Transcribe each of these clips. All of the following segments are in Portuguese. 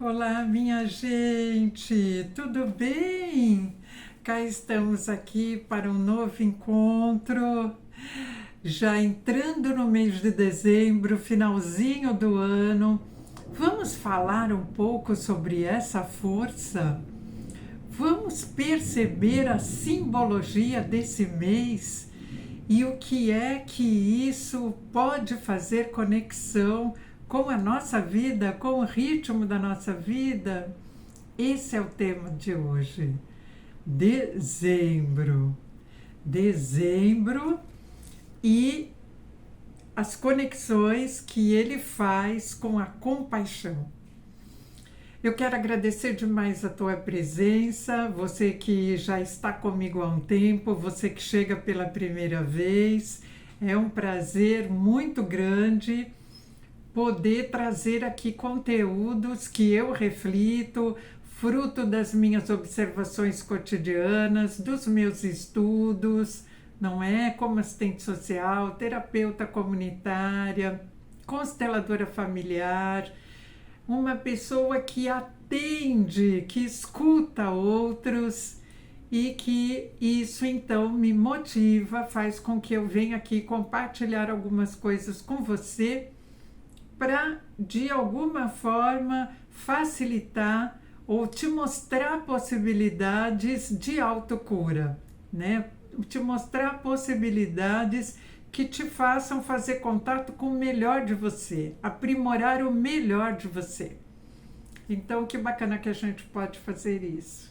Olá, minha gente, tudo bem? Cá estamos aqui para um novo encontro, já entrando no mês de dezembro, finalzinho do ano. Vamos falar um pouco sobre essa força? Vamos perceber a simbologia desse mês e o que é que isso pode fazer conexão com a nossa vida, com o ritmo da nossa vida? Esse é o tema de hoje. Dezembro. Dezembro e as conexões que ele faz com a compaixão. Eu quero agradecer demais a tua presença, você que já está comigo há um tempo, você que chega pela primeira vez. É um prazer muito grande poder trazer aqui conteúdos que eu reflito, fruto das minhas observações cotidianas, dos meus estudos, não é? Como assistente social, terapeuta comunitária, consteladora familiar, uma pessoa que atende, que escuta outros e que isso então me motiva, faz com que eu venha aqui compartilhar algumas coisas com você para de alguma forma facilitar ou te mostrar possibilidades de autocura, né? Te mostrar possibilidades que te façam fazer contato com o melhor de você, aprimorar o melhor de você. Então, que bacana que a gente pode fazer isso.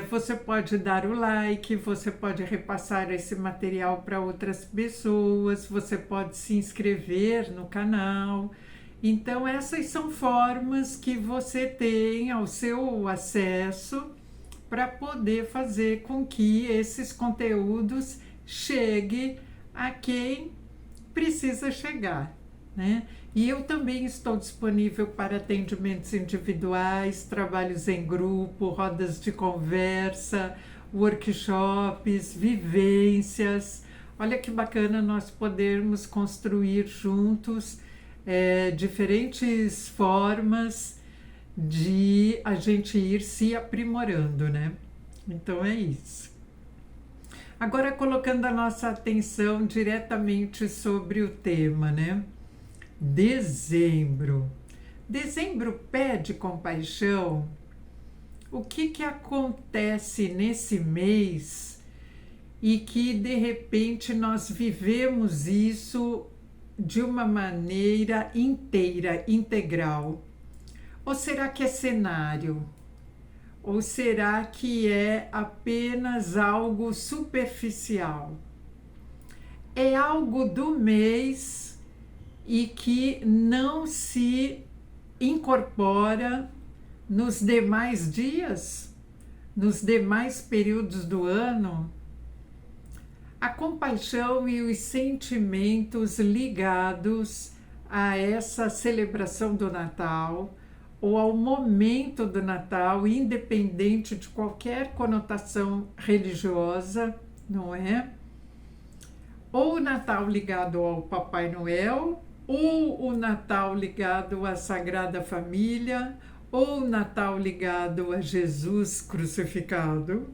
Você pode dar o like, você pode repassar esse material para outras pessoas, você pode se inscrever no canal. Então, essas são formas que você tem ao seu acesso para poder fazer com que esses conteúdos cheguem a quem precisa chegar, né? E eu também estou disponível para atendimentos individuais, trabalhos em grupo, rodas de conversa, workshops, vivências. Olha que bacana nós podermos construir juntos diferentes formas de a gente ir se aprimorando, né? Então é isso. Agora colocando a nossa atenção diretamente sobre o tema, né? Dezembro. Dezembro pede compaixão. O que acontece nesse mês e que de repente nós vivemos isso de uma maneira inteira, integral? Ou será que é cenário? Ou será que é apenas algo superficial? É algo do mês e que não se incorpora nos demais dias, nos demais períodos do ano? A compaixão e os sentimentos ligados a essa celebração do Natal ou ao momento do Natal, independente de qualquer conotação religiosa, não é? Ou o Natal ligado ao Papai Noel, ou o Natal ligado à Sagrada Família, ou o Natal ligado a Jesus crucificado,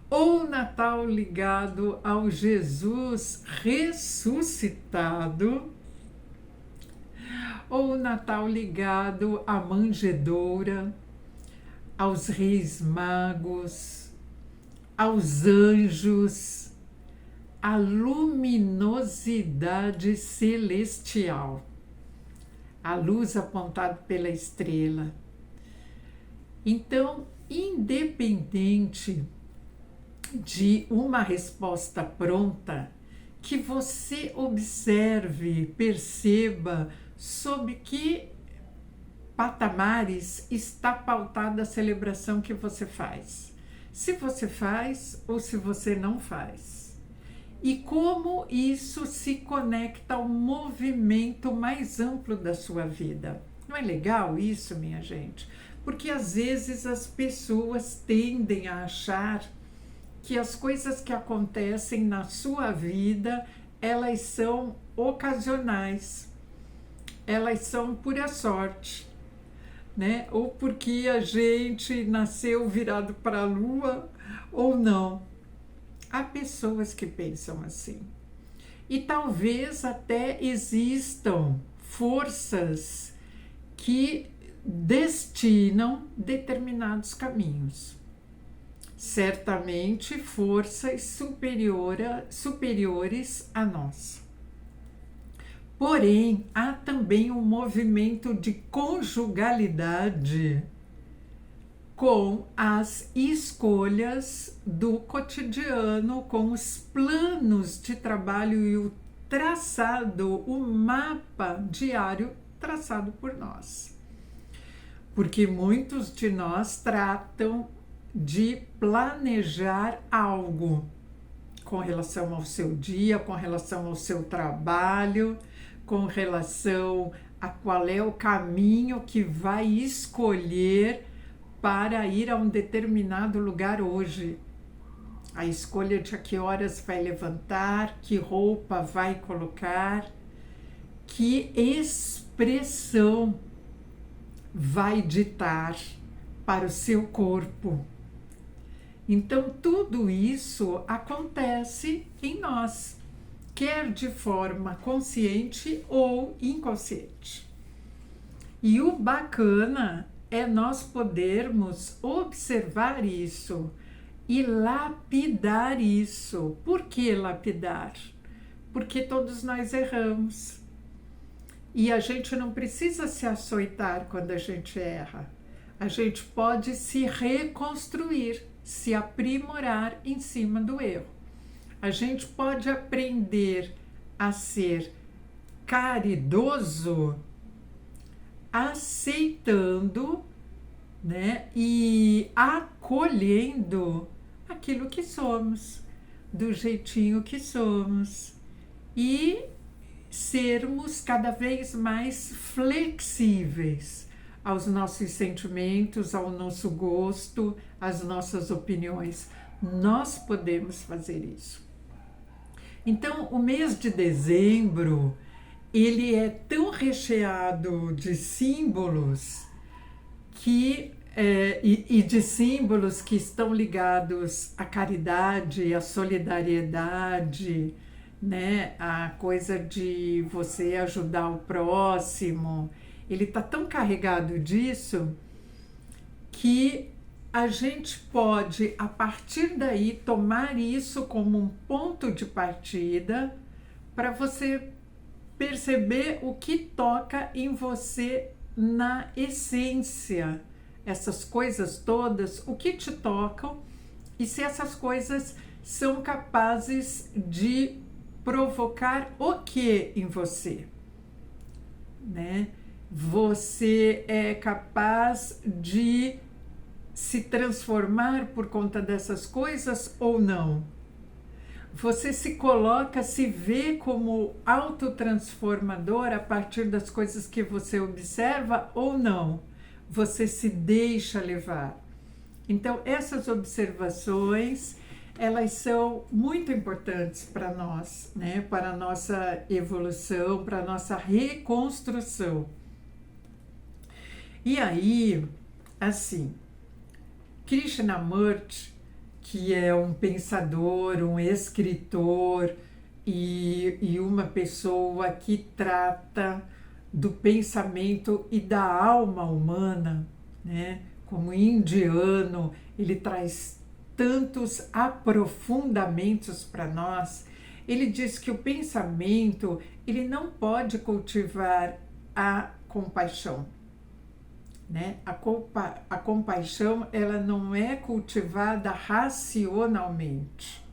ou o Natal ligado ao Jesus ressuscitado, ou o Natal ligado à manjedoura, aos reis magos, aos anjos, à luminosidade celestial, a luz apontada pela estrela. Então, independente de uma resposta pronta, que você observe, perceba sob que patamares está pautada a celebração que você faz. Se você faz ou se você não faz. E como isso se conecta ao movimento mais amplo da sua vida. Não é legal isso, minha gente? Porque às vezes as pessoas tendem a achar que as coisas que acontecem na sua vida, elas são ocasionais, elas são pura sorte. né? Ou porque a gente nasceu virado para a lua ou não. Há pessoas que pensam assim. E talvez até existam forças que destinam determinados caminhos. Certamente forças superiores a nós. Porém, há também um movimento de conjugalidade com as escolhas do cotidiano, com os planos de trabalho e o traçado, o mapa diário traçado por nós. Porque muitos de nós tratam de planejar algo com relação ao seu dia, com relação ao seu trabalho, com relação a qual é o caminho que vai escolher para ir a um determinado lugar hoje. A escolha de a que horas vai levantar, que roupa vai colocar, que expressão vai ditar para o seu corpo. Então, tudo isso acontece em nós, quer de forma consciente ou inconsciente. E o bacana é nós podermos observar isso e lapidar isso. Por que lapidar? Porque todos nós erramos. E a gente não precisa se açoitar quando a gente erra. A gente pode se reconstruir, se aprimorar em cima do erro. A gente pode aprender a ser caridoso, aceitando, né, e acolhendo aquilo que somos, do jeitinho que somos, e sermos cada vez mais flexíveis aos nossos sentimentos, ao nosso gosto, às nossas opiniões. Nós podemos fazer isso. Então, o mês de dezembro, ele é tão recheado de símbolos e de símbolos que estão ligados à caridade, à solidariedade, né? A coisa de você ajudar o próximo. Ele está tão carregado disso que a gente pode, a partir daí, tomar isso como um ponto de partida para você perceber o que toca em você na essência. Essas coisas todas, o que te tocam e se essas coisas são capazes de provocar o que em você, né? Você é capaz de se transformar por conta dessas coisas ou não? Você se coloca, se vê como autotransformador a partir das coisas que você observa ou não? Você se deixa levar. Então, essas observações, elas são muito importantes para nós, né? Para a nossa evolução, para a nossa reconstrução. E aí, assim, Krishnamurti, que é um pensador, um escritor e uma pessoa que trata do pensamento e da alma humana, né? Como indiano, ele traz tantos aprofundamentos para nós. Ele diz que o pensamento, ele não pode cultivar a compaixão, né? A compaixão, ela não é cultivada racionalmente.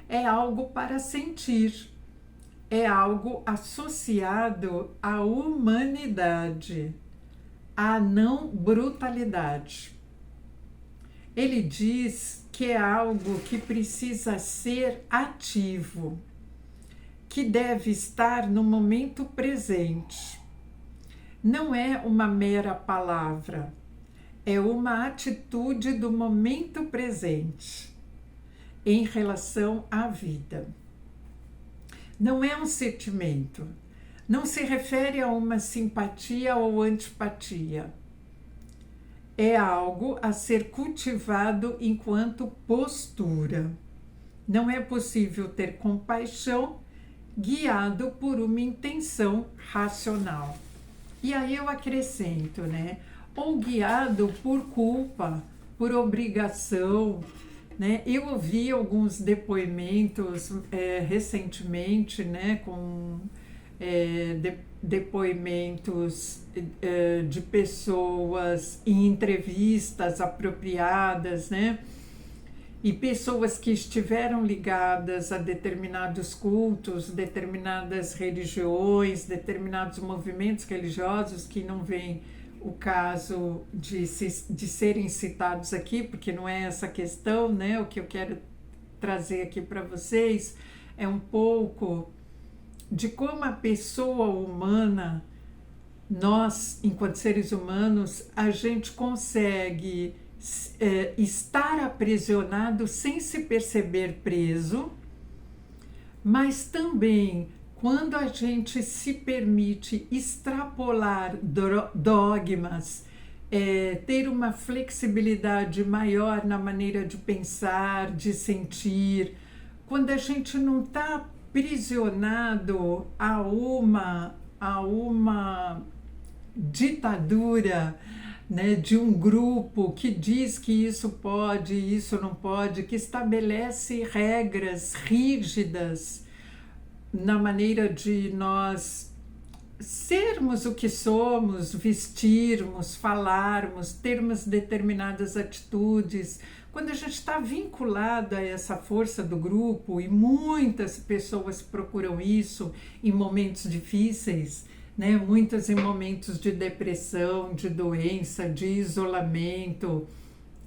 É algo para sentir, é algo associado à humanidade, à não brutalidade. Ele diz que é algo que precisa ser ativo, que deve estar no momento presente. Não é uma mera palavra, é uma atitude do momento presente em relação à vida. Não é um sentimento, não se refere a uma simpatia ou antipatia. é algo a ser cultivado enquanto postura. Não é possível ter compaixão guiado por uma intenção racional. E aí eu acrescento, né? Ou guiado por culpa, por obrigação, né? Eu ouvi alguns depoimentos recentemente, né? Com depoimentos de pessoas em entrevistas apropriadas, né? E pessoas que estiveram ligadas a determinados cultos, determinadas religiões, determinados movimentos religiosos, que não vem o caso de serem citados aqui, porque não é essa questão, né? O que eu quero trazer aqui para vocês é um pouco de como a pessoa humana, nós, enquanto seres humanos, a gente consegue estar aprisionado sem se perceber preso, mas também quando a gente se permite extrapolar dogmas, ter uma flexibilidade maior na maneira de pensar, de sentir, quando a gente não está aprisionado a uma ditadura, né, de um grupo que diz que isso pode, isso não pode, que estabelece regras rígidas na maneira de nós sermos o que somos, vestirmos, falarmos, termos determinadas atitudes. Quando a gente está vinculado a essa força do grupo, e muitas pessoas procuram isso em momentos difíceis, né? Muitas em momentos de depressão, de doença, de isolamento,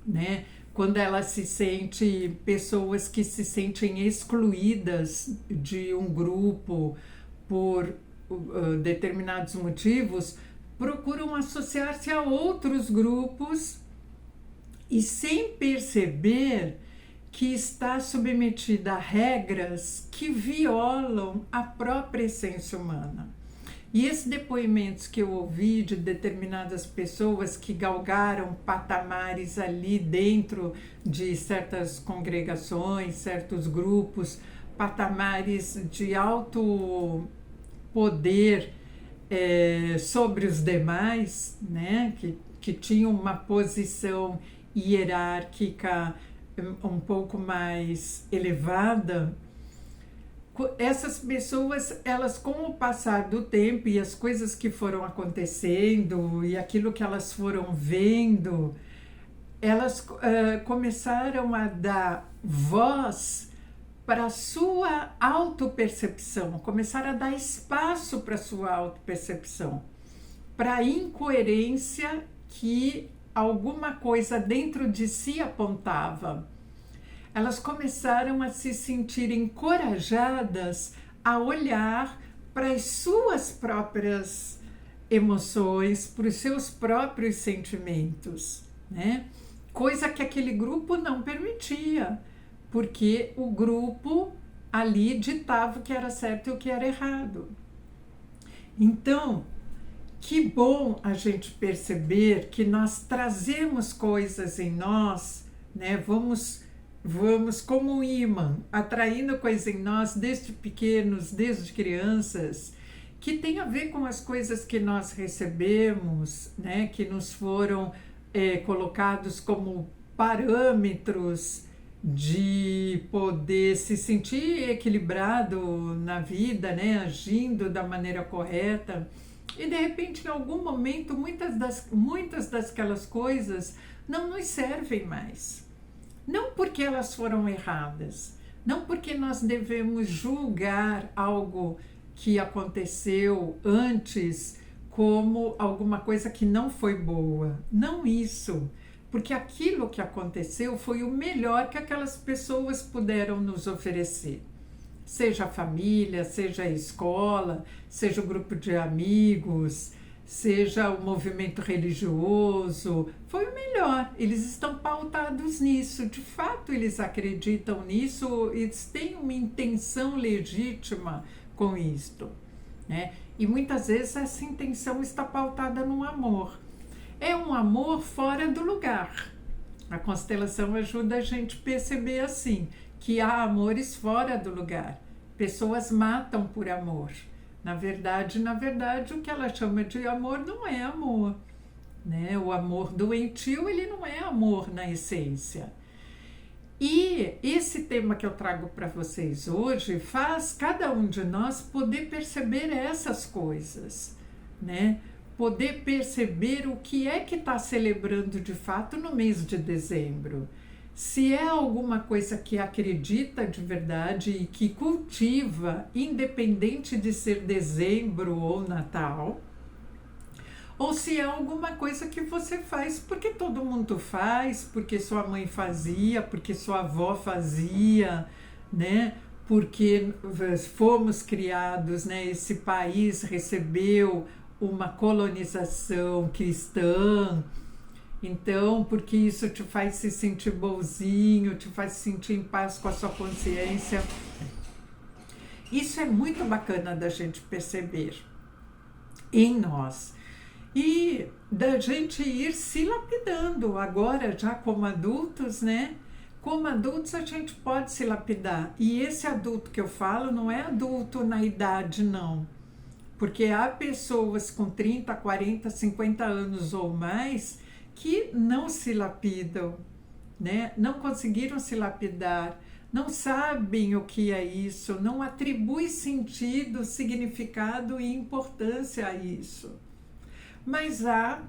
né? Quando ela se sente, pessoas que se sentem excluídas de um grupo por determinados motivos, procuram associar-se a outros grupos e sem perceber que está submetida a regras que violam a própria essência humana. E esses depoimentos que eu ouvi de determinadas pessoas que galgaram patamares ali dentro de certas congregações, certos grupos, patamares de alto poder sobre os demais, né? Que tinham uma posição hierárquica um pouco mais elevada. Essas pessoas, elas, com o passar do tempo e as coisas que foram acontecendo e aquilo que elas foram vendo, elas começaram a dar voz para a sua autopercepção, começaram a dar espaço para a sua autopercepção, para a incoerência que alguma coisa dentro de si apontava. Elas começaram a se sentir encorajadas a olhar para as suas próprias emoções, para os seus próprios sentimentos, né? Coisa que aquele grupo não permitia, porque o grupo ali ditava o que era certo e o que era errado. Então, que bom a gente perceber que nós trazemos coisas em nós, né? Vamos como um imã, atraindo coisas em nós desde pequenos, desde crianças, que tem a ver com as coisas que nós recebemos, né? Que nos foram colocados como parâmetros de poder se sentir equilibrado na vida, né? Agindo da maneira correta. E de repente, em algum momento, muitas daquelas coisas não nos servem mais. Não porque elas foram erradas, não porque nós devemos julgar algo que aconteceu antes como alguma coisa que não foi boa. Não isso, porque aquilo que aconteceu foi o melhor que aquelas pessoas puderam nos oferecer. Seja a família, seja a escola, seja o grupo de amigos, seja o movimento religioso, foi o melhor. Eles estão pautados nisso, de fato eles acreditam nisso, eles têm uma intenção legítima com isto, né? E muitas vezes essa intenção está pautada no amor. é um amor fora do lugar. A constelação ajuda a gente a perceber assim, que há amores fora do lugar. Pessoas matam por amor. Na verdade, o que ela chama de amor não é amor, né? O amor doentio, ele não é amor na essência. E esse tema que eu trago para vocês hoje faz cada um de nós poder perceber essas coisas, né? Poder perceber o que é que está celebrando de fato no mês de dezembro. Se é alguma coisa que acredita de verdade e que cultiva, independente de ser dezembro ou Natal, ou se é alguma coisa que você faz porque todo mundo faz, porque sua mãe fazia, porque sua avó fazia, né? Porque fomos criados, né? Esse país recebeu uma colonização cristã. Então, porque isso te faz se sentir bonzinho, te faz se sentir em paz com a sua consciência. Isso é muito bacana da gente perceber em nós. E da gente ir se lapidando agora, já como adultos, né? Como adultos a gente pode se lapidar. E esse adulto que eu falo não é adulto na idade, não. Porque há pessoas com 30, 40, 50 anos ou mais que não se lapidam, né? Não conseguiram se lapidar, não sabem o que é isso, não atribuem sentido, significado e importância a isso. Mas há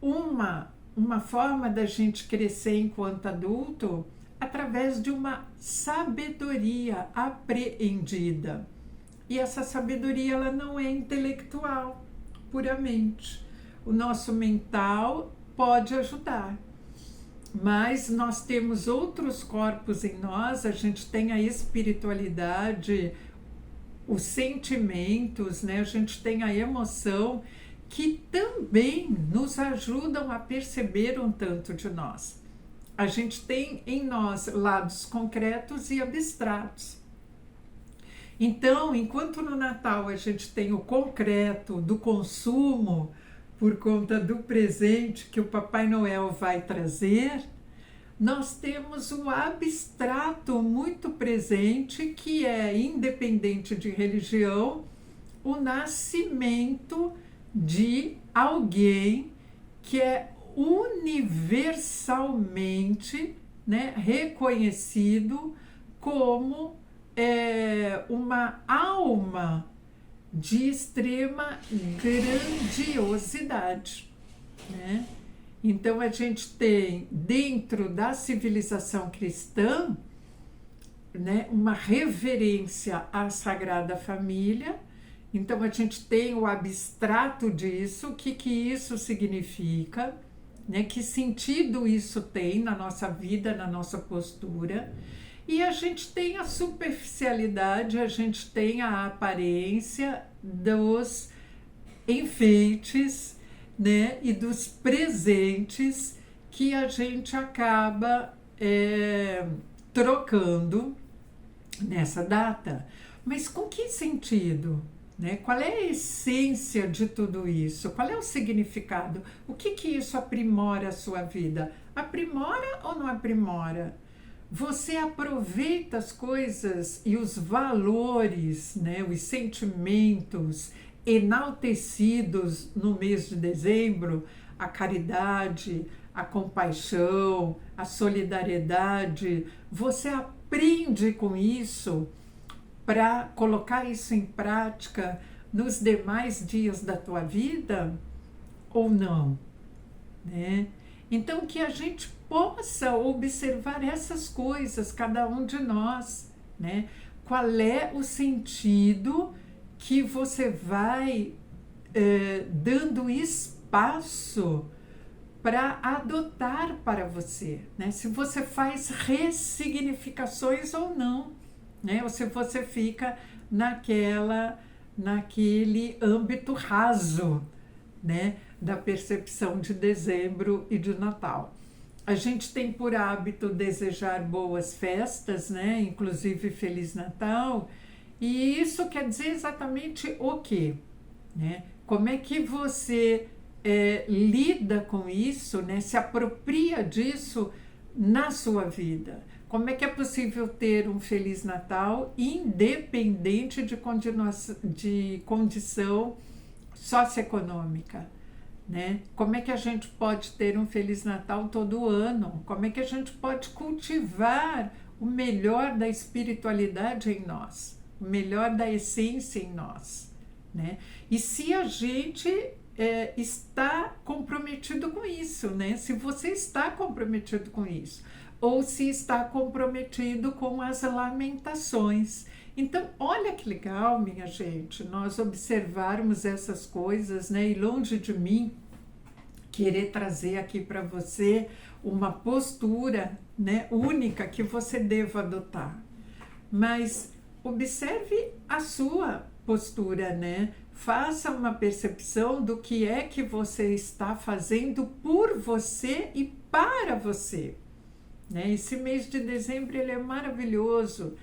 uma forma da gente crescer enquanto adulto através de uma sabedoria apreendida. E essa sabedoria ela não é intelectual, puramente. O nosso mental pode ajudar, mas nós temos outros corpos em nós, a gente tem a espiritualidade, os sentimentos, né? A gente tem a emoção que também nos ajudam a perceber um tanto de nós. A gente tem em nós lados concretos e abstratos. Então, enquanto no Natal a gente tem o concreto do consumo, por conta do presente que o Papai Noel vai trazer, nós temos o abstrato muito presente, que é, independente de religião, o nascimento de alguém que é universalmente, né, reconhecido como uma alma de extrema grandiosidade, né? Então a gente tem dentro da civilização cristã, né, uma reverência à Sagrada Família. Então a gente tem o abstrato disso, o que isso significa, né? Que sentido isso tem na nossa vida, na nossa postura. E a gente tem a superficialidade, a gente tem a aparência dos enfeites, né, e dos presentes que a gente acaba trocando nessa data. Mas com que sentido? Né? Qual é a essência de tudo isso? Qual é o significado? O que isso aprimora a sua vida? Aprimora ou não aprimora? Você aproveita as coisas e os valores, né, os sentimentos enaltecidos no mês de dezembro, a caridade, a compaixão, a solidariedade, você aprende com isso para colocar isso em prática nos demais dias da tua vida ou não, né? Então, que a gente possa observar essas coisas, cada um de nós, né? Qual é o sentido que você vai dando espaço para adotar para você, né? Se você faz ressignificações ou não, né? Ou se você fica naquele âmbito raso, né, da percepção de dezembro e de Natal. A gente tem por hábito desejar boas festas, né, inclusive Feliz Natal, e isso quer dizer exatamente o quê? Né? Como é que você lida com isso, né? Se apropria disso na sua vida. Como é que é possível ter um Feliz Natal independente de condição socioeconômica? Né? Como é que a gente pode ter um Feliz Natal todo ano? Como é que a gente pode cultivar o melhor da espiritualidade em nós, o melhor da essência em nós? Né? E se a gente está comprometido com isso, né? Se você está comprometido com isso, ou se está comprometido com as lamentações. Então, olha que legal, minha gente, nós observarmos essas coisas, né? E longe de mim querer trazer aqui para você uma postura, né, única que você deva adotar. Mas observe a sua postura, né? Faça uma percepção do que é que você está fazendo por você e para você. Né? Esse mês de dezembro ele é maravilhoso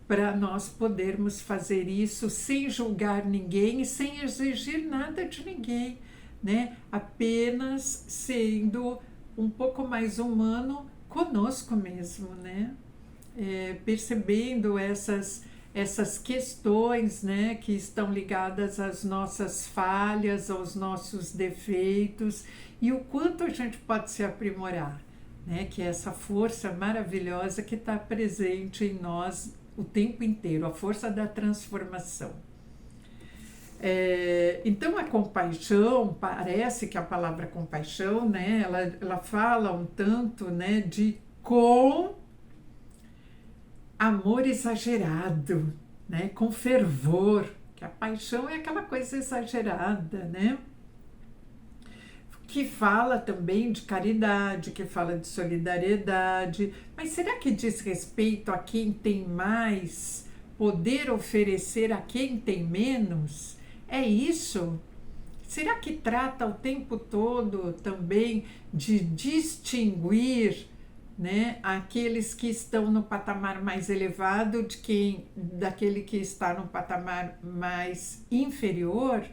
para nós podermos fazer isso sem julgar ninguém e sem exigir nada de ninguém, né? Apenas sendo um pouco mais humano conosco mesmo, né? Percebendo essas questões, né, que estão ligadas às nossas falhas, aos nossos defeitos e o quanto a gente pode se aprimorar, né? Que é essa força maravilhosa que está presente em nós o tempo inteiro, a força da transformação. Então a compaixão, parece que a palavra compaixão, né, ela fala um tanto, né, de com amor exagerado, né, com fervor, que a paixão é aquela coisa exagerada, né, que fala também de caridade, que fala de solidariedade, mas será que diz respeito a quem tem mais, poder oferecer a quem tem menos? É isso? Será que trata o tempo todo também de distinguir, né, aqueles que estão no patamar mais elevado daquele que está no patamar mais inferior,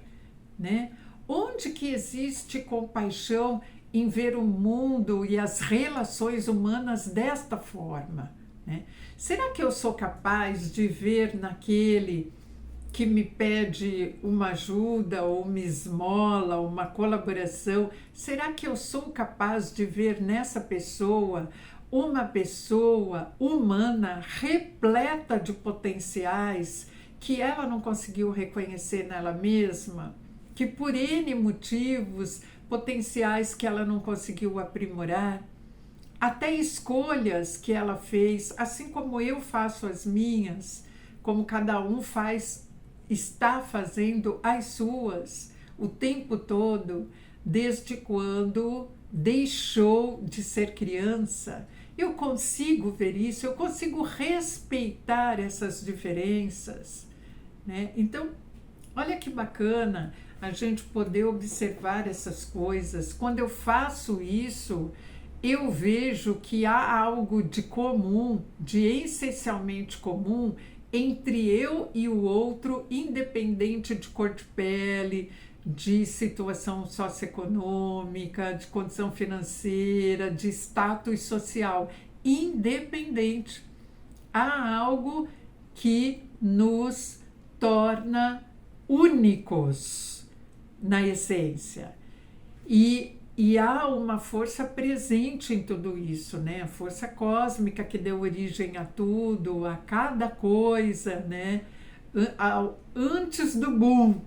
né? Onde que existe compaixão em ver o mundo e as relações humanas desta forma, né? Será que eu sou capaz de ver naquele que me pede uma ajuda ou uma esmola, uma colaboração, será que eu sou capaz de ver nessa pessoa uma pessoa humana repleta de potenciais que ela não conseguiu reconhecer nela mesma? Que por N motivos, potenciais que ela não conseguiu aprimorar, até escolhas que ela fez, assim como eu faço as minhas, como cada um está fazendo as suas o tempo todo, desde quando deixou de ser criança. Eu consigo ver isso, eu consigo respeitar essas diferenças, né? Então, olha que bacana a gente poder observar essas coisas. Quando eu faço isso, eu vejo que há algo de comum, de essencialmente comum, entre eu e o outro, independente de cor de pele, de situação socioeconômica, de condição financeira, de status social, independente. Há algo que nos torna únicos na essência. E há uma força presente em tudo isso, né? A força cósmica que deu origem a tudo, a cada coisa, né? Antes do boom,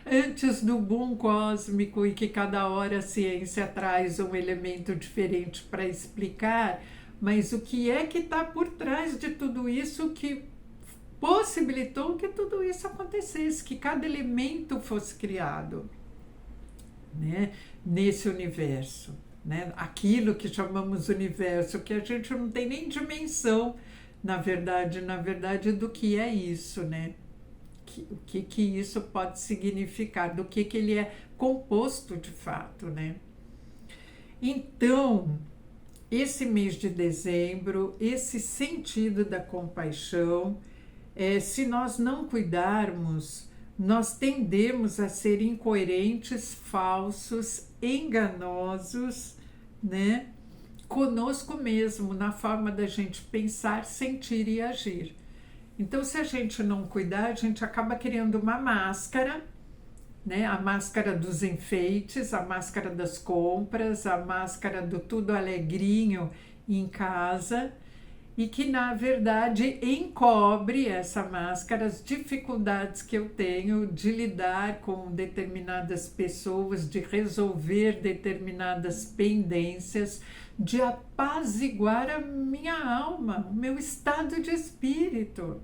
antes do boom cósmico e que cada hora a ciência traz um elemento diferente para explicar, mas o que é que está por trás de tudo isso que possibilitou que tudo isso acontecesse, que cada elemento fosse criado, né, nesse universo, né, aquilo que chamamos universo, que a gente não tem nem dimensão, na verdade, do que é isso, né? O que isso pode significar, do que ele é composto de fato, né? Então, esse mês de dezembro, esse sentido da compaixão, se nós não cuidarmos, nós tendemos a ser incoerentes, falsos, enganosos, né? Conosco mesmo, na forma da gente pensar, sentir e agir. Então, se a gente não cuidar, a gente acaba criando uma máscara, né? A máscara dos enfeites, a máscara das compras, a máscara do tudo alegrinho em casa, e que na verdade encobre essa máscara as dificuldades que eu tenho de lidar com determinadas pessoas, de resolver determinadas pendências, de apaziguar a minha alma, o meu estado de espírito,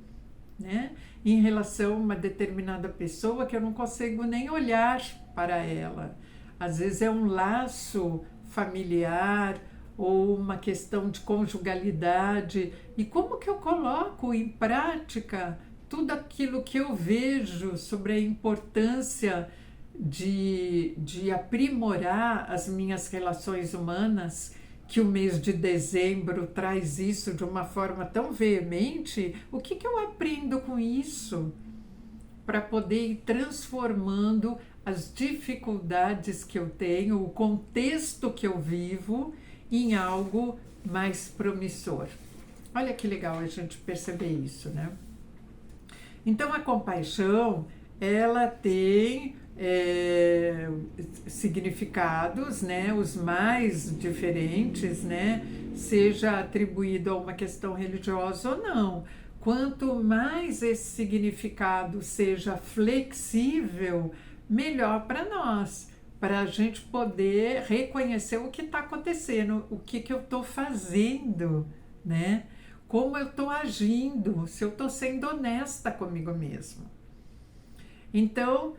né? Em relação a uma determinada pessoa que eu não consigo nem olhar para ela. Às vezes é um laço familiar ou uma questão de conjugalidade. E como que eu coloco em prática tudo aquilo que eu vejo sobre a importância de aprimorar as minhas relações humanas, que o mês de dezembro traz isso de uma forma tão veemente? O que eu aprendo com isso para poder ir transformando as dificuldades que eu tenho, o contexto que eu vivo, em algo mais promissor? Olha que legal a gente perceber isso, né? Então, a compaixão, ela tem significados, né, os mais diferentes, né, seja atribuído a uma questão religiosa ou não. Quanto mais esse significado seja flexível, melhor para nós, para a gente poder reconhecer o que está acontecendo, o que eu estou fazendo, né, como eu estou agindo, se eu estou sendo honesta comigo mesma. Então,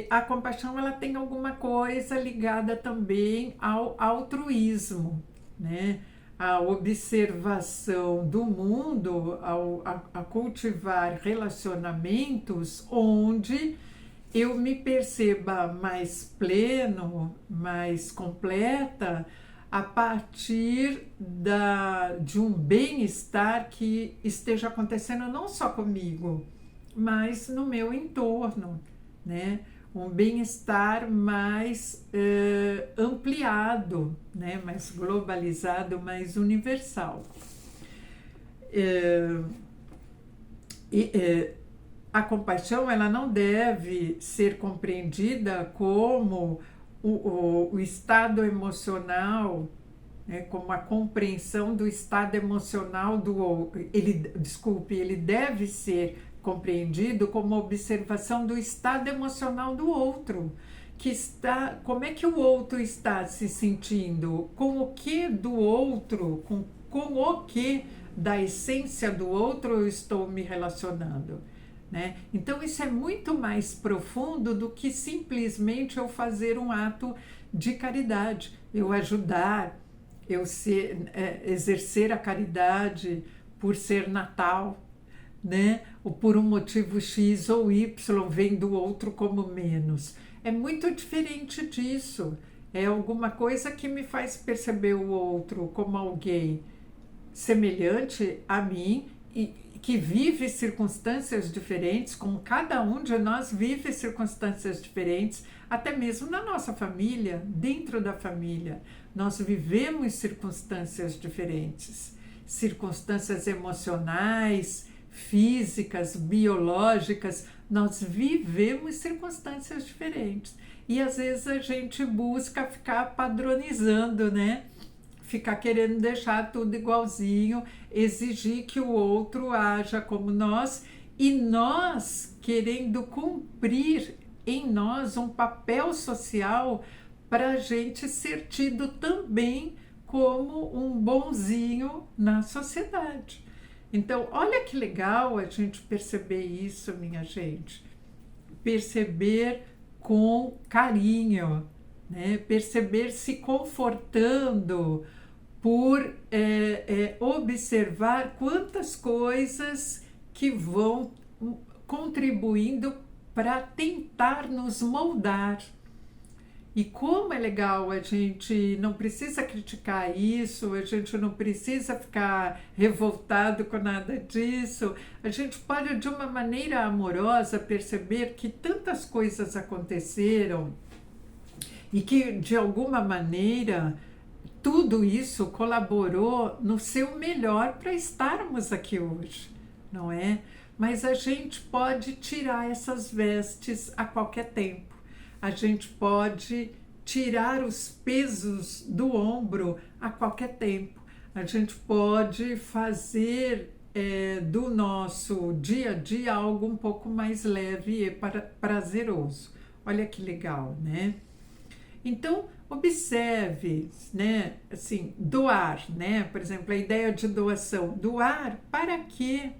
a compaixão, ela tem alguma coisa ligada também ao altruísmo, né? A observação do mundo, a cultivar relacionamentos onde eu me perceba mais pleno, mais completa, a partir de um bem-estar que esteja acontecendo não só comigo, mas no meu entorno, né? Um bem-estar mais ampliado, né? Mais globalizado, mais universal. A compaixão, ela não deve ser compreendida como o estado emocional, né, como a compreensão do estado emocional do outro. Ele deve ser compreendido como observação do estado emocional do outro, como é que o outro está se sentindo, com o que do outro, com o que da essência do outro eu estou me relacionando, né? Então isso é muito mais profundo do que simplesmente eu fazer um ato de caridade, eu ajudar, exercer a caridade por ser Natal, né? Ou por um motivo X ou Y, vendo o outro como menos. É muito diferente disso. É alguma coisa que me faz perceber o outro como alguém semelhante a mim e que vive circunstâncias diferentes, como cada um de nós vive circunstâncias diferentes, até mesmo na nossa família, dentro da família. Nós vivemos circunstâncias diferentes, circunstâncias emocionais, físicas, biológicas, nós vivemos circunstâncias diferentes. E às vezes a gente busca ficar padronizando, né? Ficar querendo deixar tudo igualzinho, exigir que o outro haja como nós e nós querendo cumprir em nós um papel social para a gente ser tido também como um bonzinho na sociedade. Então, olha que legal a gente perceber isso, minha gente. Perceber com carinho, né? Perceber se confortando por observar quantas coisas que vão contribuindo para tentar nos moldar. E como é legal, a gente não precisa criticar isso, a gente não precisa ficar revoltado com nada disso. A gente pode, de uma maneira amorosa, perceber que tantas coisas aconteceram e que, de alguma maneira, tudo isso colaborou no seu melhor para estarmos aqui hoje, não é? Mas a gente pode tirar essas vestes a qualquer tempo. A gente pode tirar os pesos do ombro a qualquer tempo. A gente pode fazer do nosso dia a dia algo um pouco mais leve e prazeroso. Olha que legal, né? Então, observe, né, assim, doar, né? Por exemplo, a ideia de doação. Doar para quê?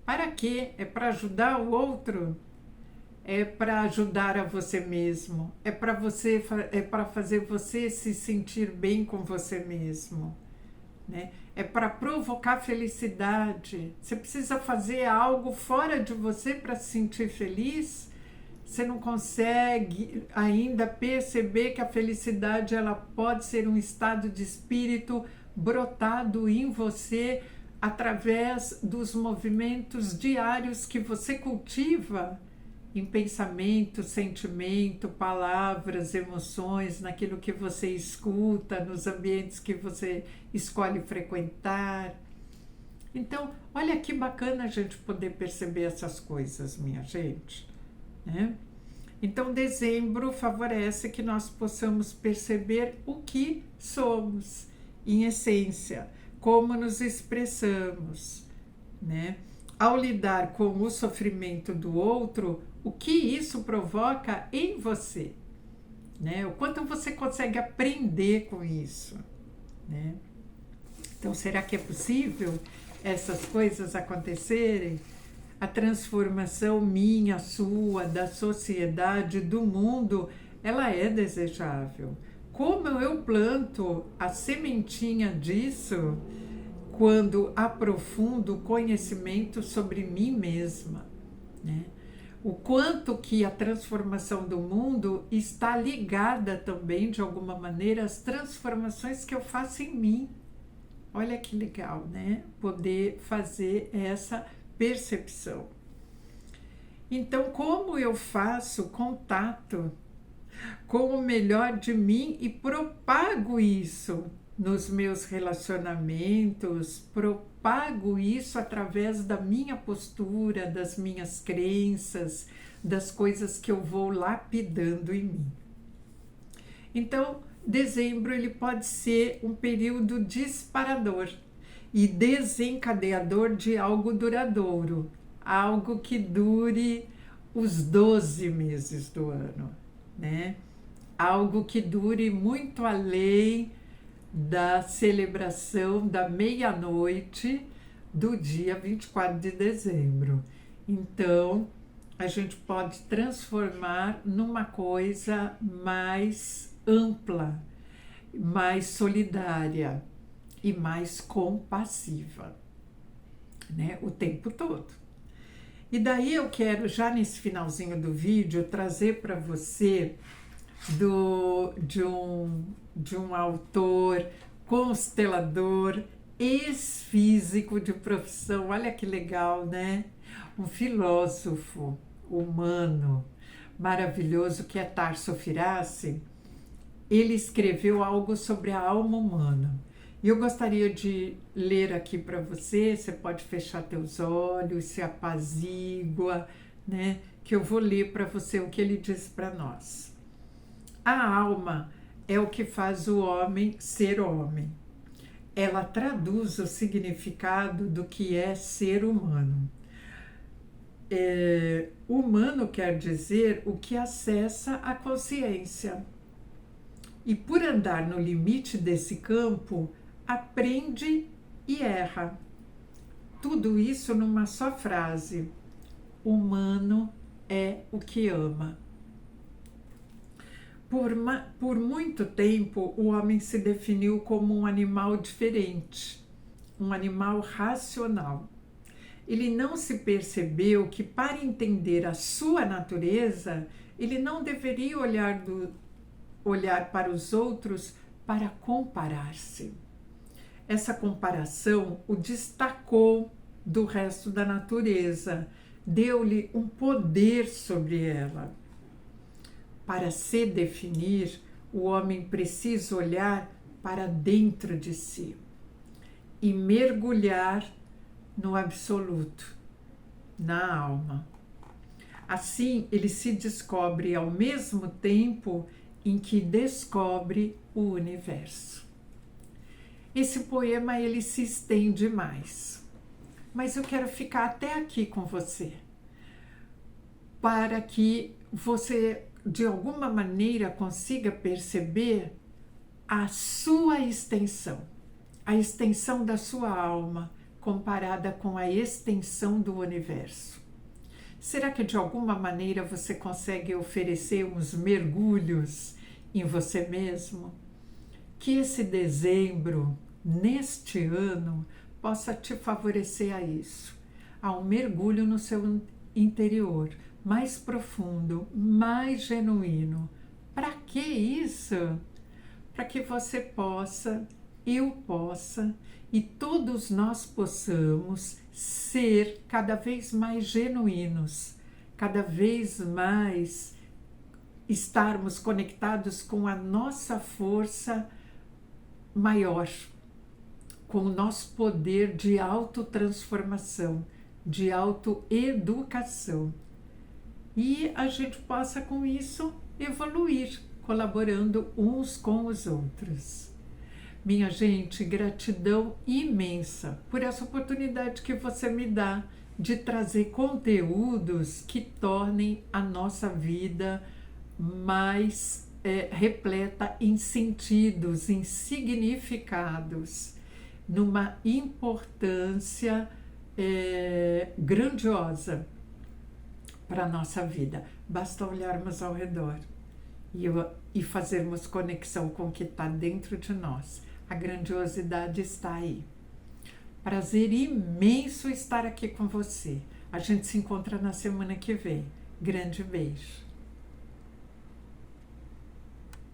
Para quê? É para ajudar o outro? É para ajudar a você mesmo? É para fazer você se sentir bem com você mesmo, né? É para provocar felicidade. Você precisa fazer algo fora de você para se sentir feliz? Você não consegue ainda perceber que a felicidade ela pode ser um estado de espírito brotado em você através dos movimentos diários que você cultiva em pensamento, sentimento, palavras, emoções, naquilo que você escuta, nos ambientes que você escolhe frequentar. Então, olha que bacana a gente poder perceber essas coisas, minha gente, né? Então, dezembro favorece que nós possamos perceber o que somos, em essência, como nos expressamos, né? Ao lidar com o sofrimento do outro, o que isso provoca em você, né? O quanto você consegue aprender com isso, né? Então, será que é possível essas coisas acontecerem? A transformação minha, sua, da sociedade, do mundo, ela é desejável. Como eu planto a sementinha disso quando aprofundo o conhecimento sobre mim mesma, né? O quanto que a transformação do mundo está ligada também, de alguma maneira, às transformações que eu faço em mim. Olha que legal, né? Poder fazer essa percepção. Então, como eu faço contato com o melhor de mim e propago isso nos meus relacionamentos, propago isso através da minha postura, das minhas crenças, das coisas que eu vou lapidando em mim. Então, dezembro ele pode ser um período disparador e desencadeador de algo duradouro, algo que dure os 12 meses do ano, né? Algo que dure muito além da celebração da meia-noite do dia 24 de dezembro. Então, a gente pode transformar numa coisa mais ampla, mais solidária e mais compassiva, né? O tempo todo. E daí eu quero, já nesse finalzinho do vídeo, trazer para você de um autor, constelador, ex-físico de profissão, olha que legal, né? Um filósofo humano maravilhoso que é Tarso Firassi. Ele escreveu algo sobre a alma humana. E eu gostaria de ler aqui para você, você pode fechar teus olhos, se apazigua, né? Que eu vou ler para você o que ele diz para nós. A alma é o que faz o homem ser homem. Ela traduz o significado do que é ser humano. Humano quer dizer o que acessa a consciência. E por andar no limite desse campo, aprende e erra. Tudo isso numa só frase. Humano é o que ama. Por muito tempo, o homem se definiu como um animal diferente, um animal racional. ele não se percebeu que para entender a sua natureza, ele não deveria olhar para os outros para comparar-se. Essa comparação o destacou do resto da natureza, deu-lhe um poder sobre ela. Para se definir, o homem precisa olhar para dentro de si e mergulhar no absoluto, na alma. Assim, ele se descobre ao mesmo tempo em que descobre o universo. Esse poema ele se estende mais, mas eu quero ficar até aqui com você, para que você de alguma maneira consiga perceber a sua extensão, a extensão da sua alma comparada com a extensão do universo. Será que de alguma maneira você consegue oferecer uns mergulhos em você mesmo? Que esse dezembro, neste ano, possa te favorecer a isso, a um mergulho no seu interior, mais profundo, mais genuíno. Para que isso? Para que você possa, eu possa e todos nós possamos ser cada vez mais genuínos, cada vez mais estarmos conectados com a nossa força maior, com o nosso poder de autotransformação, de autoeducação. E a gente possa com isso evoluir, colaborando uns com os outros. Minha gente, gratidão imensa por essa oportunidade que você me dá de trazer conteúdos que tornem a nossa vida mais repleta em sentidos, em significados, numa importância grandiosa para a nossa vida. Basta olharmos ao redor e fazermos conexão com o que está dentro de nós. A grandiosidade está aí. Prazer imenso estar aqui com você. A gente se encontra na semana que vem. Grande beijo.